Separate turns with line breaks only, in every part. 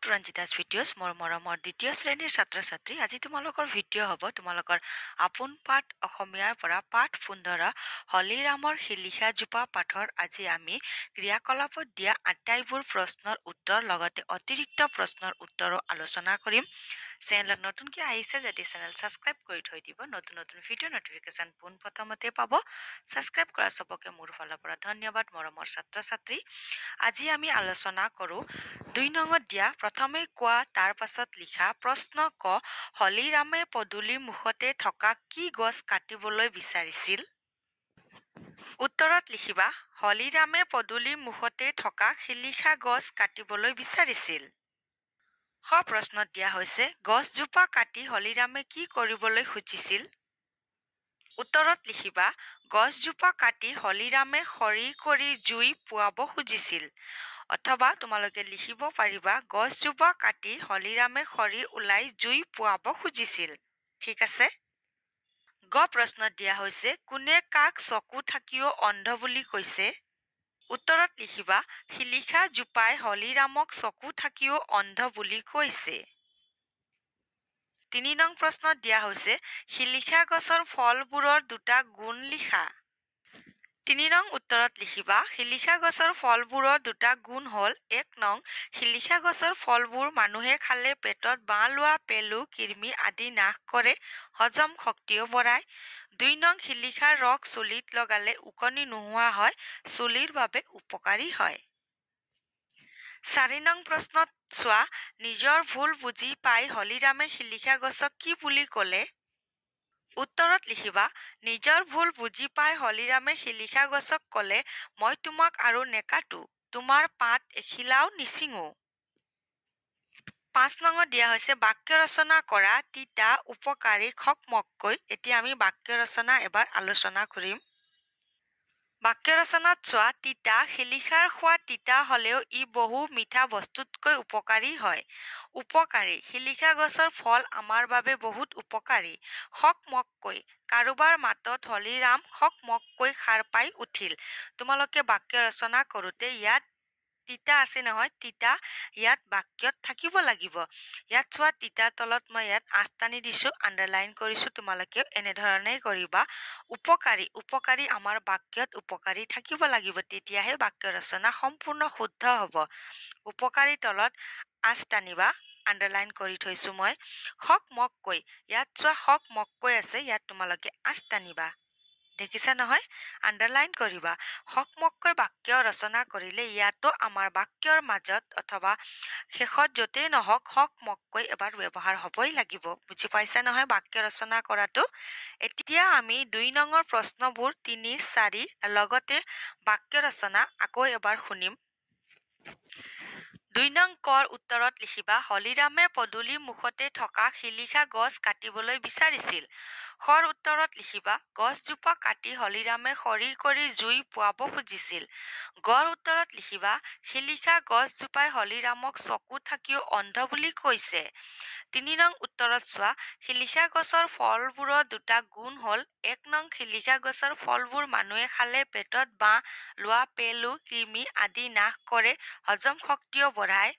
Two ৰঞ্জিতাছ videos মোৰ মৰমৰ দ্বিতীয় শ্ৰেণীৰ ছাত্ৰ ছাত্ৰী আজি তোমালোকৰ ভিডিঅ' হ'ব তোমালোকৰ আপোন পাঠ অসমীয়াৰ পৰা পাঠ 15 হলিৰামৰ শিলিখা জোপা পাঠৰ আজি আমি ক্ৰিয়াকলাপত দিয়া আটাইবোৰ প্ৰশ্নৰ উত্তৰ লগতে অতিৰিক্ত প্ৰশ্নৰ উত্তৰো আলোচনা কৰিম চেনেলত নতুনকৈ আহিছে যদি চেনেল ছাবস্ক্ৰাইব কৰি থৈ দিব নতুন নতুন ভিডিঅ' নটিফিকেশ্যন পোনপ্ৰথমতে পাব ছাবস্ক্ৰাইব কৰা চবকে মোৰ ফালৰ পৰা ধন্যবাদ মৰমৰ ছাত্ৰ ছাত্ৰী আজি আমি আলোচনা কৰোঁ 2 নঙত দিয়া প্ৰথমে কোৱা তাৰ পাছত লিখা প্ৰশ্ন ক হলিৰামে পদূলি মুখতে থকা কি গছ কাটিবলৈ বিচাৰিছিল উত্তৰত লিখিবা হলিৰামে পদূলি মুখতে থকা শিলিখা গছ কাটিবলৈ বিচাৰিছিল খ প্ৰশ্নত দিয়া হৈছে গছজোপা কাটি হলিৰামে কি কৰিবলৈ খুজিছিল উত্তৰত লিখিবা গছজোপা কাটি হলিৰামে খৰি কৰি জুই পুৱাব খুজিছিল অথবা তোমালোকে লিখিব পাৰিবা গছজোপা কাটি হলিৰামে খৰি ওলাই জুই পুৱাব খুজিছিল ঠিক আছে গ প্ৰশ্নত দিয়া হৈছে কোনে কাক চকু থাকিও অন্ধ বুলি কৈছে উত্তৰত লিখিবা শিলিখা জোপাই হলিৰামক চকু থাকিও অন্ধ বুলি কৈছে 3 নং প্ৰশ্নত দিয়া হৈছে শিলিখা গছৰ ফলবোৰৰ দুটা গুণ লিখা 3 নং উত্তৰত লিখিবা শিলিখা গছৰ ফলবোৰৰ দুটা গুণ হ'ল 1 নং শিলিখা গছৰ ফলবোৰ মানুহে খালে পেটত বাঁহ লোৱা পেলু কৃমি আদি নাশ কৰে হজম শক্তিও বঢ়ায় 2 নং শিলিখাৰ ৰস চুলিত লগালে ওকণি নোহোৱা হয় চুলিৰ বাবে উপকাৰী হয় 4 নং প্ৰশ্নত চোৱা নিজৰ ভুল বুজি পাই হলিৰামে শিলিখা গছক কি বুলি ক'লে উত্তৰত লিখিবা নিজৰ ভুল বুজি পাই হলিৰামে শিলিখা গছক ক'লে মই তোমাক আৰু নেকাটো তোমাৰ পাত এখিলাও নিচিঙো 5 নঙত দিয়া হৈছে বাক্য ৰচনা কৰা তিতা উপকাৰী খকমককৈ এতিয়া আমি বাক্য ৰচনা এবাৰ আলোচনা কৰিম বাক্য ৰচনাত চোৱা তিতা শিলিখাৰ সোৱাদ তিতা হ'লেও ই বহু মিঠা বস্তুতকৈ উপকাৰী হয় উপকাৰী শিলিখা গছৰ ফল আমাৰ বাবে বহুত উপকাৰী খকমককৈ কাৰোবাৰ মাতত হলিৰাম খকমককৈ সাৰ পাই উঠিল তোমালোকে বাক্য ৰচনা কৰোঁতে ইয়াত তিতা আছে নহয় তিতা ইয়াত বাক্যত থাকিব লাগিব ইয়াত চোৱা তিতাৰ তলত মই ইয়াত আস্তানি দিছো আন্ডাৰলাইন কৰিছো তোমালোকে এনেধৰণে কৰিবা উপকাৰী উপকাৰী আমাৰ বাক্যত উপকাৰী থাকিব লাগিব তেতিয়াহে বাক্য ৰচনা সম্পূৰ্ণ শুদ্ধ হ'ব উপকাৰী তলত আস্তানিবা আন্ডাৰলাইন কৰি থৈছো মই খকমককৈ ইয়াত চোৱা খকমককৈ আছে ইয়াত তোমালোকে আস্তানিবা দেখিছা নহয় আন্ডাৰলাইন কৰিবা খকমককৈ বাক্য ৰচনা কৰিলে ইয়াতো আমাৰ বাক্যৰ মাজত অথবা শেষত য'তেই নহওক খকমককৈ এবাৰ ব্যৱহাৰ হ'বই লাগিব বুজি পাইছা নহয় বাক্য ৰচনা কৰাটো এতিয়া আমি 2 নঙৰ প্ৰশ্নবোৰ 3 4 লগতে বাক্য ৰচনা আকৌ এবাৰ শুনিম 2 নং কৰ উত্তৰত লিখিবা হলিৰামে পদূলি মুখতে থকা শিলিখা গছ কাটিবলৈ বিচাৰিছিল খৰ উত্তৰত লিখিবা গছজোপা কাটি হলিৰামে খৰি কৰি জুই পুৱাব খুজিছিল গৰ উত্তৰত লিখিবা শিলিখা গছজোপাই হলিৰামক চকু থাকিও অন্ধ বুলি কৈছে 3 নং উত্তৰত চোৱা শিলিখা গছৰ ফলবোৰৰ দুটা গুণ হ'ল 1 নং শিলিখা গছৰ ফলবোৰ মানুহে খালে পেটত বাঁহ লোৱা পেলু কৃমি আদি নাশ কৰে হজম শক্তিও বঢ়ায়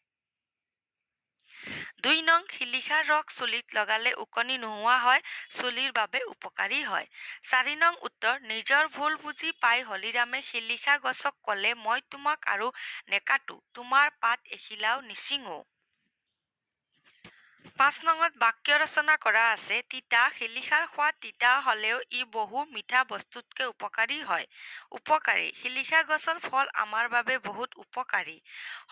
2 নং শিলিখাৰ ৰস চুলিত লগালে ওকণি নোহোৱা হয় চুলিৰ বাবে উপকাৰী হয় 4 নং উত্তৰ নিজৰ ভুল বুজি পাই হলিৰামে শিলিখা গছক ক'লে মই তোমাক আৰু নেকাটো তোমাৰ পাত এখিলাও নিচিঙো 5 নঙত বাক্য ৰচনা কৰা আছে তিতা শিলিখাৰ সোৱাদ তিতা হ'লেও ই বহু মিঠা বস্তুতকৈ উপকাৰী হয় উপকাৰী শিলিখা গছৰ ফল আমাৰ বাবে বহুত উপকাৰী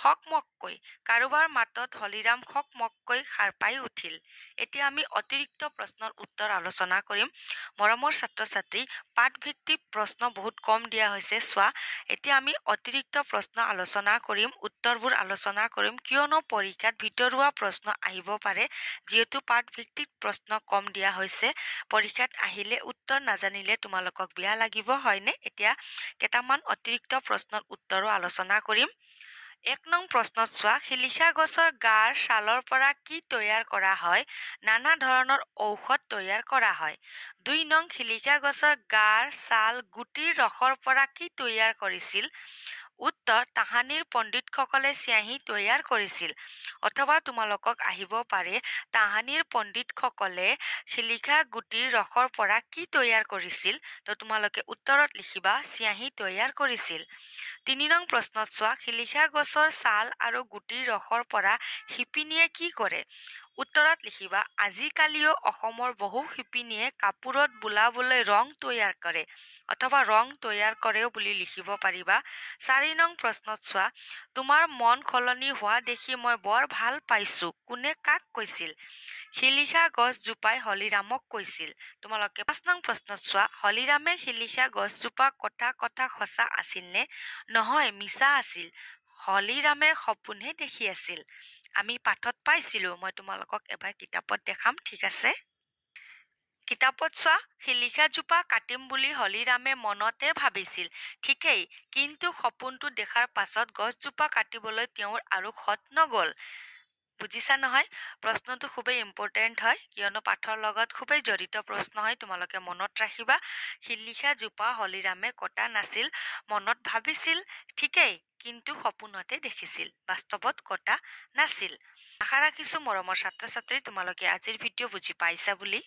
খকমককৈ কাৰোবাৰ মাতত হলিৰাম খকমককৈ সাৰ পাই উঠিল এতিয়া আমি অতিৰিক্ত প্ৰশ্নৰ উত্তৰ আলোচনা কৰিম মৰমৰ ছাত্ৰ ছাত্ৰী পাঠভিত্তিক প্ৰশ্ন বহুত কম দিয়া হৈছে চোৱা এতিয়া আমি অতিৰিক্ত প্ৰশ্ন আলোচনা কৰিম উত্তৰবোৰ আলোচনা কৰিম কিয়নো পৰীক্ষাত ভিতৰুৱা প্ৰশ্ন আহিব পাৰে যেহেতু পাঠভিত্তিক প্ৰশ্ন কম দিয়া হৈছে পৰীক্ষাত আহিলে উত্তৰ নাজানিলে তোমালোকক বেয়া লাগিব হয়নে এতিয়া কেইটামান অতিৰিক্ত প্ৰশ্নৰ উত্তৰো আলোচনা কৰিম 1 নং প্ৰশ্নত চোৱা শিলিখা গছৰ গাৰ ছালৰ পৰা কি তৈয়াৰ কৰা হয় নানা ধৰণৰ ঔষধ তৈয়াৰ কৰা হয় 2 নং শিলিখা গছৰ গাৰ ছাল গুটিৰ ৰসৰ পৰা কি তৈয়াৰ কৰিছিল উত্তৰ তাহানিৰ পণ্ডিতসকলে চিয়াহী তৈয়াৰ কৰিছিল। অথবা তোমালোকক আহিব পাৰে তাহানিৰ পণ্ডিতসকলে শিলিখা গুটিৰ ৰসৰ পৰা কি তৈয়াৰ কৰিছিল? তো তোমালোকে উত্তৰত লিখিবা চিয়াহী তৈয়াৰ কৰিছিল। ৩ নং প্ৰশ্নত চোৱা শিলিখা গছৰ ছাল আৰু গুটিৰ ৰসৰ পৰা শিপিনীয়ে কি কৰে? উত্তৰত লিখিবা আজিকালিও অসমৰ বহু শিপিনীয়ে কাপোৰত বোলাবলৈ ৰং তৈয়াৰ কৰে অথবা ৰং তৈয়াৰ কৰেও বুলি লিখিব পাৰিবা। ৪ নং প্ৰশ্নত চোৱা তোমাৰ মন সলনি হোৱা দেখি মই বৰ ভাল পাইছো কোনে কাক কৈছিল? শিলিখা গছজোপাই হলিৰামক কৈছিল। তোমালোকে ৫ নং প্ৰশ্নত চোৱা হলিৰামে শিলিখা গছজোপা কথা সঁচা আছিল নে? নহয় মিছা আছিল। হলিৰামে সপোনহে দেখি আছিল। আমি পাঠত পাইছিলো, মই তোমালোকক এবাৰ কিতাপত দেখাম, ঠিক আছে? কিতাপত চোৱা শিলিখাজোপা কাটিম বুলি হলিৰামে মনতে ভাবিছিল, ঠিকেই, কিন্তু সপোনটো দেখাৰ পাছত গছজোপা কাটিবলৈ তেওঁৰ আৰু সৎ নগ'ল। বুজিছা নহয়? প্ৰশ্নটো খুবেই ইম্পৰ্টেণ্ট হয়, কিয়নো পাঠৰ লগত খুবেই জড়িত প্ৰশ্ন হয়। তোমালোকে মনত ৰাখিবা শিলিখাজোপা হলিৰামে কটা নাছিল, মনত ভাবিছিল, ঠিকেই, কিন্তু সপোনতে দেখিছিল, বাস্তৱত কটা নাছিল। আশা ৰাখিছো মৰমৰ ছাত্ৰ ছাত্ৰী তোমালোকে আজিৰ ভিডিঅ' বুজি পাইছা বুলি।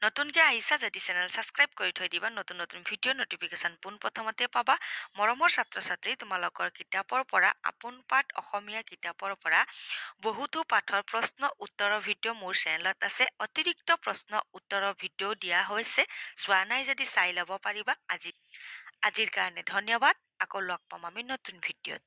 নতুনকৈ আহিছা যদি চেনেল ছাবস্ক্ৰাইব কৰি থৈ দিবা, নতুন নতুন ভিডিঅ' নটিফিকেশ্যন পোনপ্ৰথমতে পাবা। মৰমৰ ছাত্ৰ ছাত্ৰী তোমালোকৰ কিতাপৰ পৰা আপোন পাঠ অসমীয়া কিতাপৰ পৰা বহুতো পাঠৰ প্ৰশ্ন উত্তৰৰ ভিডিঅ' মোৰ চেনেলত আছে। অতিৰিক্ত প্ৰশ্ন উত্তৰৰ ভিডিঅ' দিয়া হৈছে, চোৱা নাই যদি চাই ল'ব পাৰিবা। আজিৰ কাৰণে ধন্যবাদ। আকৌ লগ পাম আমি নতুন ভিডিঅ'ত।